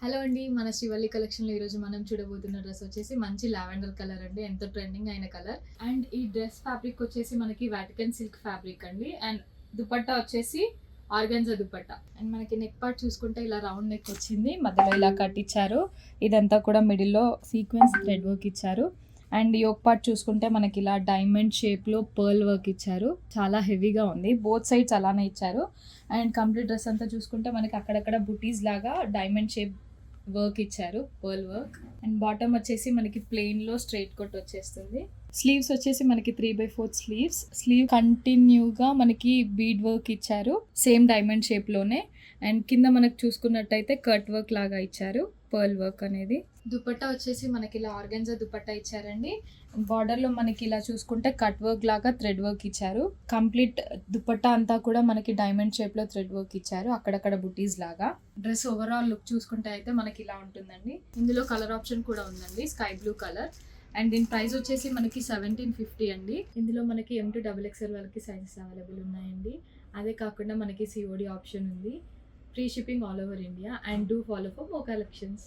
Hello అండి. మన శ్రీవల్లి కలెక్షన్‌లో ఈరోజు మనం చూడబోతున్న డ్రెస్ వచ్చేసి మంచి లావెండర్ కలర్ అండి. ఎంతో ట్రెండింగ్ అయిన కలర్. అండ్ ఈ డ్రెస్ ఫ్యాబ్రిక్ వచ్చేసి మనకి వాటికన్ సిల్క్ ఫ్యాబ్రిక్ అండి. అండ్ దుపట్టా వచ్చేసి ఆర్గాన్జా దుపట్టా. అండ్ మనకి నెక్ పార్ట్ చూసుకుంటే ఇలా రౌండ్ నెక్ వచ్చింది. మధ్యలో ఇలా కట్ ఇచ్చారు. ఇదంతా కూడా మిడిల్‌లో సీక్వెన్స్ థ్రెడ్ వర్క్ ఇచ్చారు. అండ్ యోక్ పార్ట్ చూసుకుంటే మనకి ఇలా డైమండ్ షేప్‌లో పర్ల్ వర్క్ ఇచ్చారు. చాలా హెవీగా ఉంది. బోత్ సైడ్స్ అలానే ఇచ్చారు. అండ్ కంప్లీట్ డ్రెస్ అంతా చూసుకుంటే మనకి అక్కడక్కడ బుటీస్ లాగా డైమండ్ షేప్ వర్క్ ఇచ్చారు, పర్ల్ వర్క్. అండ్ బాటమ్ వచ్చేసి మనకి ప్లెయిన్ లో స్ట్రైట్ కట్ వచ్చేస్తుంది. స్లీవ్స్ వచ్చేసి మనకి 3/4 స్లీవ్స్. స్లీవ్ కంటిన్యూగా మనకి బీడ్ వర్క్ ఇచ్చారు సేమ్ డైమండ్ షేప్ లోనే. అండ్ కింద మనకు చూసుకున్నట్టయితే కట్ వర్క్ లాగా ఇచ్చారు, పర్ల్ వర్క్ అనేది. దుపట్టా వచ్చేసి మనకి ఇలా ఆర్గాన్జా దుపట్టా ఇచ్చారండి. బార్డర్ లో మనకి ఇలా చూసుకుంటే కట్ వర్క్ లాగా థ్రెడ్ వర్క్ ఇచ్చారు. కంప్లీట్ దుపట్టా అంతా కూడా మనకి డైమండ్ షేప్ లో థ్రెడ్ వర్క్ ఇచ్చారు, అక్కడక్కడ బుటీస్ లాగా. డ్రెస్ ఓవరాల్ లుక్ చూసుకుంటే అయితే మనకి ఇలా ఉంటుందండి. ఇందులో కలర్ ఆప్షన్ కూడా ఉందండి, స్కై బ్లూ కలర్. అండ్ దీని ప్రైస్ వచ్చేసి మనకి 1750 అండి. ఇందులో మనకి M2XXL వరకు సైజెస్ అవైలబుల్ ఉన్నాయండి. అదే కాకుండా మనకి COD ఆప్షన్ ఉంది. Free shipping all over India. And do follow for more collections.